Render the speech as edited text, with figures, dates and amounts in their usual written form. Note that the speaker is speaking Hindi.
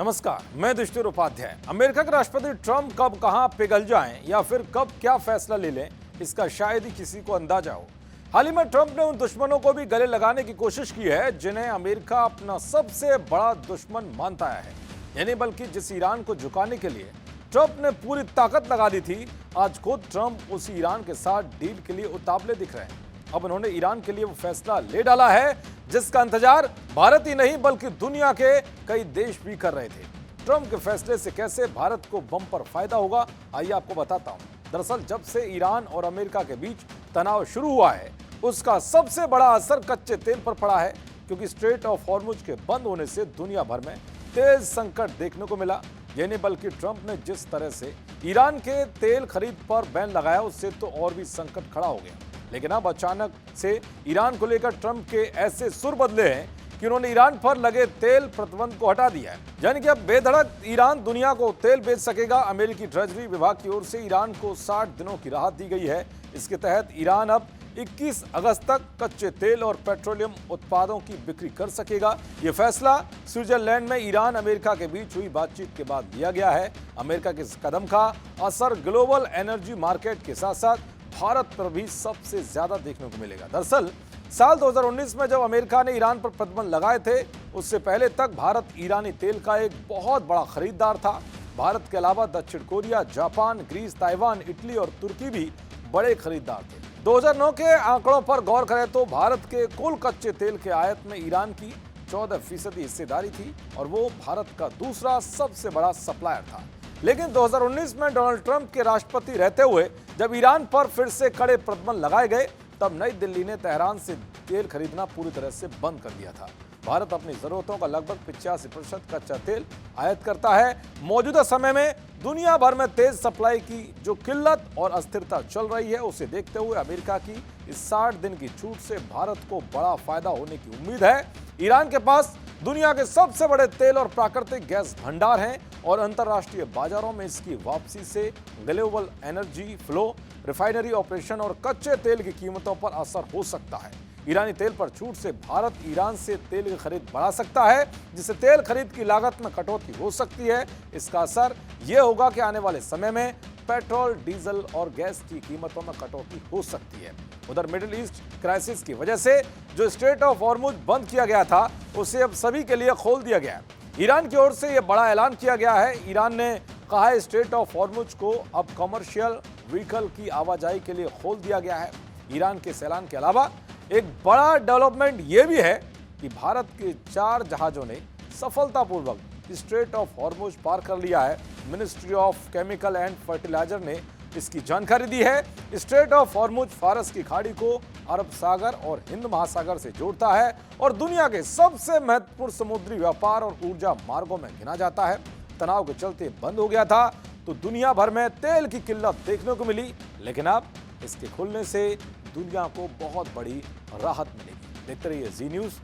नमस्कार, मैं दुष्टुर उपाध्याय। अमेरिका के राष्ट्रपति ट्रंप कब कहां पिघल जाएं या फिर कब क्या फैसला ले लें, इसका शायद ही किसी को अंदाजा हो। हाल ही में ट्रंप ने उन दुश्मनों को भी गले लगाने की कोशिश की है जिन्हें अमेरिका अपना सबसे बड़ा दुश्मन मानता है। यानी बल्कि जिस ईरान को झुकाने के लिए ट्रंप ने पूरी ताकत लगा दी थी, आज खुद ट्रंप उसी ईरान के साथ डील के लिए उतावले दिख रहे हैं। अब उन्होंने ईरान के लिए वो फैसला ले डाला है जिसका इंतजार भारत ही नहीं बल्कि दुनिया के कई देश भी कर रहे थे। ट्रंप के फैसले से कैसे भारत को बम्पर फायदा होगा, आइए आपको बताता हूं। दरअसल जब से ईरान और अमेरिका के बीच तनाव शुरू हुआ है, उसका सबसे बड़ा असर कच्चे तेल पर पड़ा है, क्योंकि स्ट्रेट ऑफ हॉर्मुज के बंद होने से दुनिया भर में तेज संकट देखने को मिला। ये नहीं बल्कि ट्रंप ने जिस तरह से ईरान के तेल खरीद पर बैन लगाया, उससे तो और भी संकट खड़ा हो गया। लेकिन अब अचानक से ईरान को लेकर ट्रंप के ऐसे सुर बदले हैं कि उन्होंने ईरान पर लगे तेल प्रतिबंध को हटा दिया है। यानी कि अब बेधड़क ईरान दुनिया को तेल बेच सकेगा। अमेरिकी ट्रेजरी विभाग की ओर से ईरान को 60 दिनों की राहत दी गई है। इसके तहत ईरान अब 21 अगस्त तक कच्चे तेल और पेट्रोलियम उत्पादों की बिक्री कर सकेगा। यह फैसला स्विट्जरलैंड में ईरान अमेरिका के बीच हुई बातचीत के बाद लिया गया है। अमेरिका के इस कदम का असर ग्लोबल एनर्जी मार्केट के साथ साथ भारत पर भी सबसे ज्यादा देखने को मिलेगा। दरअसल साल 2019 में जब अमेरिका ने ईरान पर प्रतिबंध लगाए थे, उससे पहले तक भारत ईरानी तेल का एक बहुत बड़ा खरीदार था। भारत के अलावा दक्षिण Korea, Japan, Greece, Taiwan, Italy और तुर्की भी बड़े खरीदार थे। 2009 के आंकड़ों पर गौर करें तो भारत के कुल कच्चे तेल के आयात में ईरान की 14% हिस्सेदारी थी और वो भारत का दूसरा सबसे बड़ा सप्लायर था। लेकिन 2019 में डोनाल्ड ट्रंप के राष्ट्रपति रहते हुए जब ईरान पर फिर से कड़े प्रतिबंध लगाए गए, तब नई दिल्ली ने तेहरान से तेल खरीदना पूरी तरह से बंद कर दिया था। भारत अपनी जरूरतों का लगभग 85% कच्चा तेल आयात करता है। मौजूदा समय में दुनिया भर में तेज सप्लाई की जो किल्लत और अस्थिरता चल रही है, उसे देखते हुए अमेरिका की इस 60 दिन की छूट से भारत को बड़ा फायदा होने की उम्मीद है। ईरान के पास दुनिया के सबसे बड़े तेल और प्राकृतिक गैस भंडार हैं और अंतर्राष्ट्रीय बाजारों में इसकी वापसी से global energy flow, refinery operation और कच्चे तेल की कीमतों पर असर हो सकता है। ईरानी तेल पर छूट से भारत ईरान से तेल की खरीद बढ़ा सकता है, जिससे तेल खरीद की लागत में कटौती हो सकती है। इसका असर यह होगा कि आने वाले समय में पेट्रोल, डीजल और गैस की कीमतों में कटौती हो सकती है। उधर मिडिल ईस्ट क्राइसिस की वजह से जो स्ट्रेट ऑफ हॉर्मुज बंद किया गया था, उसे अब सभी के लिए खोल दिया गया है। ईरान की ओर से यह बड़ा ऐलान किया गया है। ईरान ने कहा है स्ट्रेट ऑफ हॉर्मुज को अब कमर्शियल व्हीकल की आवाजाही के लिए खोल दिया गया है। ईरान के इस ऐलान के अलावा एक बड़ा डेवलपमेंट यह भी है कि भारत के 4 जहाजों ने सफलतापूर्वक स्ट्रेट ऑफ हॉर्मुज पार कर लिया है। Ministry of chemical and fertiliser ने इसकी जानकारी दी है। स्ट्रेट ऑफ हॉर्मुज फारस की खाड़ी को अरब सागर और हिंद महासागर से जोड़ता है और दुनिया के सबसे महत्वपूर्ण समुद्री व्यापार और ऊर्जा मार्गों में गिना जाता है। तनाव के चलते बंद हो गया था तो दुनिया भर में तेल की किल्लत देखने को मिली, लेकिन अब इसके खुलने से दुनिया को बहुत बड़ी राहत मिलेगी। देखते रहिए जी न्यूज़।